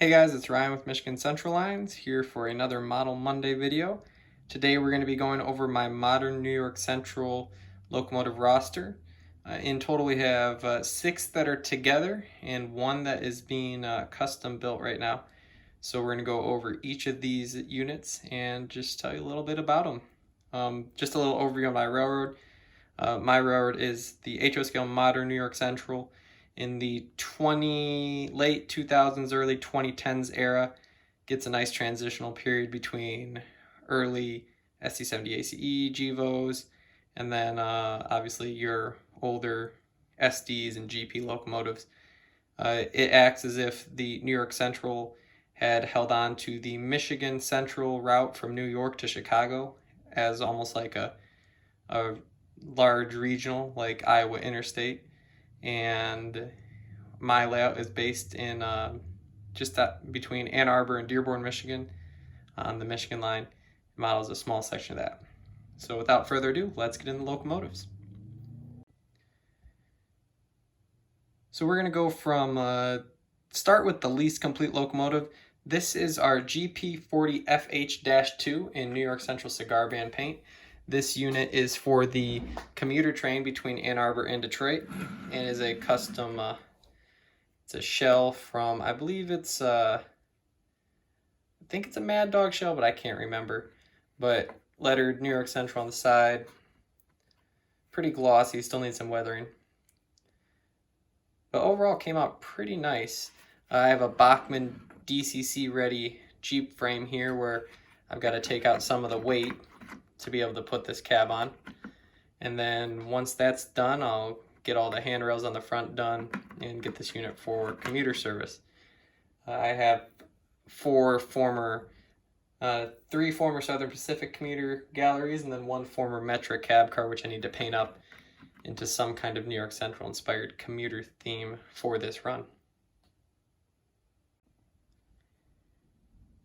Hey guys, it's Ryan with Michigan Central Lines here for another Model Monday video. Today we're going to be going over my modern New York Central locomotive roster. In total we have 6 that are together and 1 that is being custom built right now. So we're going to go over each of these units and just tell you a little bit about them. Just a little overview of my railroad. My railroad is the HO scale modern New York Central. In the late 2000s, early 2010s era, gets a nice transitional period between early SC70 Ace GVOs, and then obviously your older SDs and GP locomotives. It acts as if the New York Central had held on to the Michigan Central route from New York to Chicago as almost like a large regional like Iowa Interstate. And my layout is based in just between Ann Arbor and Dearborn, Michigan on the Michigan line. The model is a small section of that. So without further ado, let's get into locomotives. So we're going to go from, start with the least complete locomotive. This is our GP40FH-2 in New York Central cigar band paint. This unit is for the commuter train between Ann Arbor and Detroit and is a custom, it's a shell from, I believe it's, I think it's a Mad Dog shell, but I can't remember. But lettered New York Central on the side. Pretty glossy, still needs some weathering. But overall came out pretty nice. I have a Bachmann DCC ready Jeep frame here where I've got to take out some of the weight to be able to put this cab on. And then once that's done, I'll get all the handrails on the front done and get this unit for commuter service. I have 3 former Southern Pacific commuter galleries and then 1 former Metra cab car, which I need to paint up into some kind of New York Central inspired commuter theme for this run.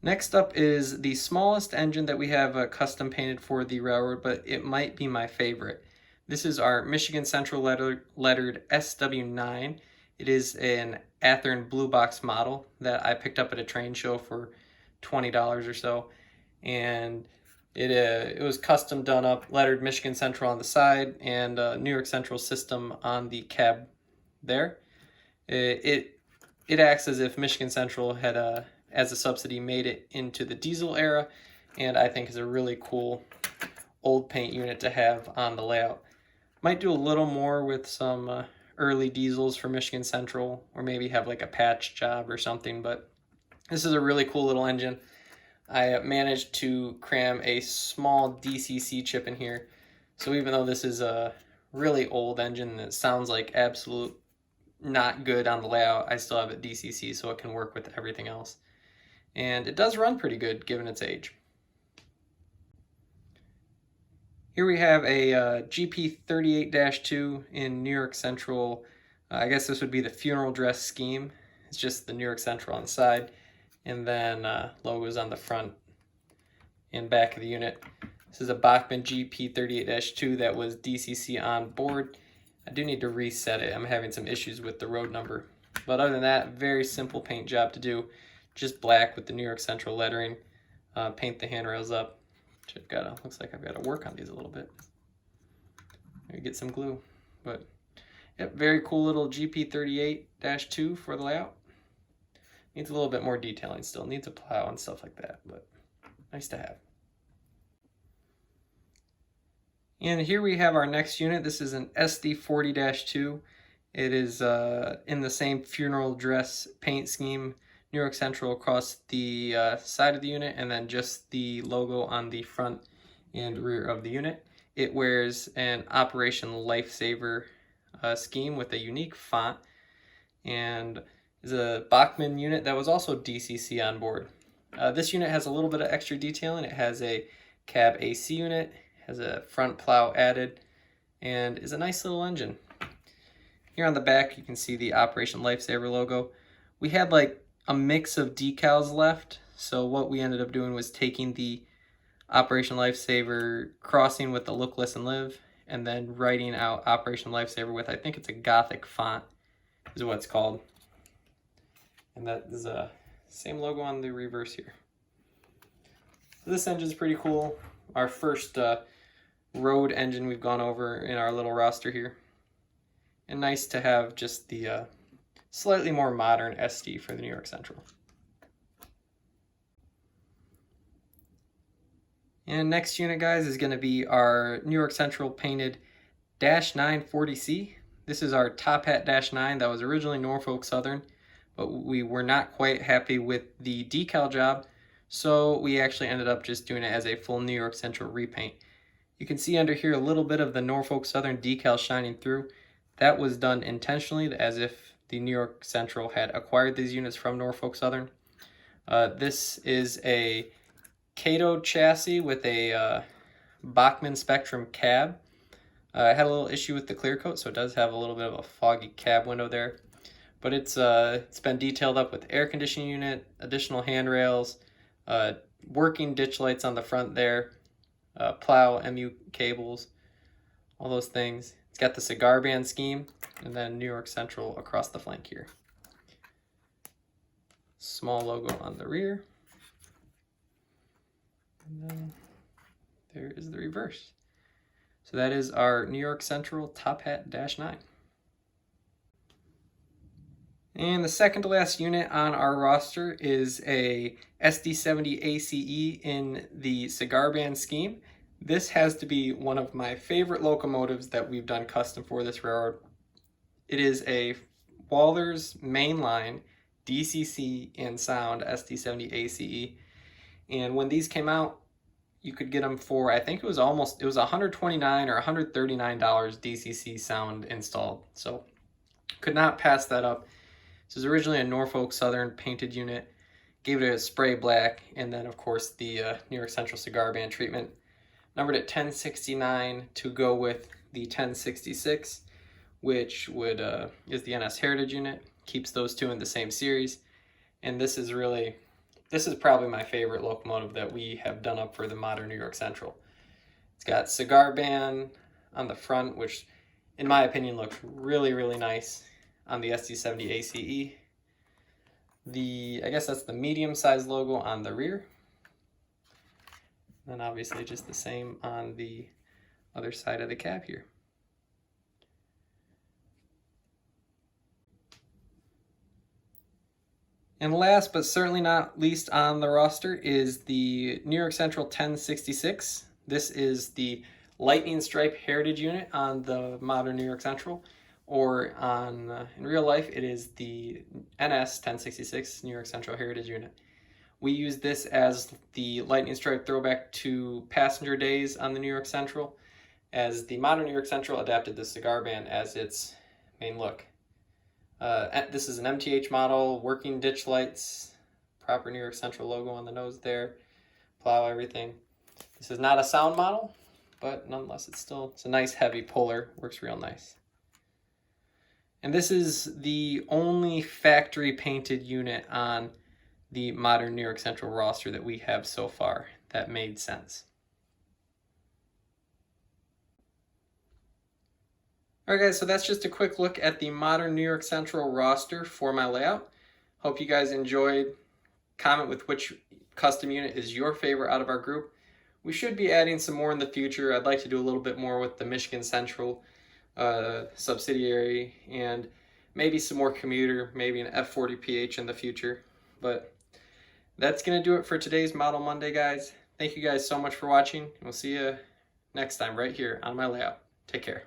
Next up is the smallest engine that we have custom painted for the railroad, but it might be my favorite. This is our Michigan Central lettered SW9. It is an Athearn blue box model that I picked up at a train show for $20 or so. And it was custom done up, lettered Michigan Central on the side and New York Central system on the cab there. It acts as if Michigan Central had as a subsidy made it into the diesel era, and I think is a really cool old paint unit to have on the layout. Might do a little more with some early diesels for Michigan Central, or maybe have like a patch job or something, but this is a really cool little engine. I managed to cram a small DCC chip in here, so even though this is a really old engine that sounds like absolute not good on the layout, I still have it DCC so it can work with everything else. And it does run pretty good given its age. Here we have a GP38-2 in New York Central. I guess this would be the funeral dress scheme. It's just the New York Central on the side, and then logos on the front and back of the unit. This is a Bachmann GP38-2 that was DCC on board. I do need to reset it. I'm having some issues with the road number. But other than that, very simple paint job to do. Just black with the New York Central lettering. Paint the handrails up. Looks like I've got to work on these a little bit. Maybe get some glue. But yep, very cool little GP38-2 for the layout. Needs a little bit more detailing still. Needs a plow and stuff like that, but nice to have. And here we have our next unit. This is an SD40-2. It is in the same funeral dress paint scheme. New York Central across the side of the unit, and then just the logo on the front and rear of the unit. It wears an Operation Lifesaver scheme with a unique font, and is a Bachmann unit that was also DCC on board. This unit has a little bit of extra detailing. It has a cab AC unit, has a front plow added, and is a nice little engine. Here on the back you can see the Operation Lifesaver logo. We had like a mix of decals left, so what we ended up doing was taking the Operation Lifesaver, crossing with the Look, Listen, Live, and then writing out Operation Lifesaver with, I think it's a Gothic font is what it's called. And that is Same logo on the reverse here. So this engine's pretty cool. Our first road engine we've gone over in our little roster here. And nice to have just the slightly more modern SD for the New York Central. And next unit, guys, is going to be our New York Central painted Dash 940C. This is our Tophat Dash 9 that was originally Norfolk Southern, but we were not quite happy with the decal job, so we actually ended up just doing it as a full New York Central repaint. You can see under here a little bit of the Norfolk Southern decal shining through. That was done intentionally, as if the New York Central had acquired these units from Norfolk Southern. This is a Cato chassis with a Bachmann Spectrum cab. I had a little issue with the clear coat, so it does have a little bit of a foggy cab window there. But it's been detailed up with air conditioning unit, additional handrails, working ditch lights on the front there, plow MU cables, all those things. It's got the cigar band scheme, and then New York Central across the flank here. Small logo on the rear. And then there is the reverse. So that is our New York Central Tophat Dash 9. And the second to last unit on our roster is a SD70 Ace in the cigar band scheme. This has to be one of my favorite locomotives that we've done custom for this railroad. It is a Walther's mainline DCC and sound SD70 Ace. And when these came out, you could get them for, I think it was $129 or $139 DCC sound installed. So could not pass that up. This was originally a Norfolk Southern painted unit. Gave it a spray black, and then of course the New York Central cigar band treatment. Numbered at 1069 to go with the 1066, which would is the NS Heritage unit. Keeps those two in the same series. And this is probably my favorite locomotive that we have done up for the modern New York Central. It's got cigar band on the front, which in my opinion looks really, really nice on the SD70 Ace. I guess that's the medium size logo on the rear. And obviously just the same on the other side of the cab here. And last but certainly not least on the roster is the New York Central 1066. This is the lightning stripe heritage unit on the modern New York Central, or on in real life it is the NS 1066 New York Central heritage unit. We use this as the lightning stripe throwback to passenger days on the New York Central, as the modern New York Central adapted the cigar band as its main look. This is an MTH model, working ditch lights, proper New York Central logo on the nose there, plow, everything. This is not a sound model, but nonetheless it's a nice heavy puller, works real nice. And this is the only factory painted unit on the modern New York Central roster that we have so far that made sense. Alright guys, so that's just a quick look at the modern New York Central roster for my layout. Hope you guys enjoyed. Comment with which custom unit is your favorite out of our group. We should be adding some more in the future. I'd like to do a little bit more with the Michigan Central subsidiary, and maybe some more commuter, maybe an F40PH in the future. But that's going to do it for today's Model Monday, guys. Thank you guys so much for watching, and we'll see you next time right here on my layout. Take care.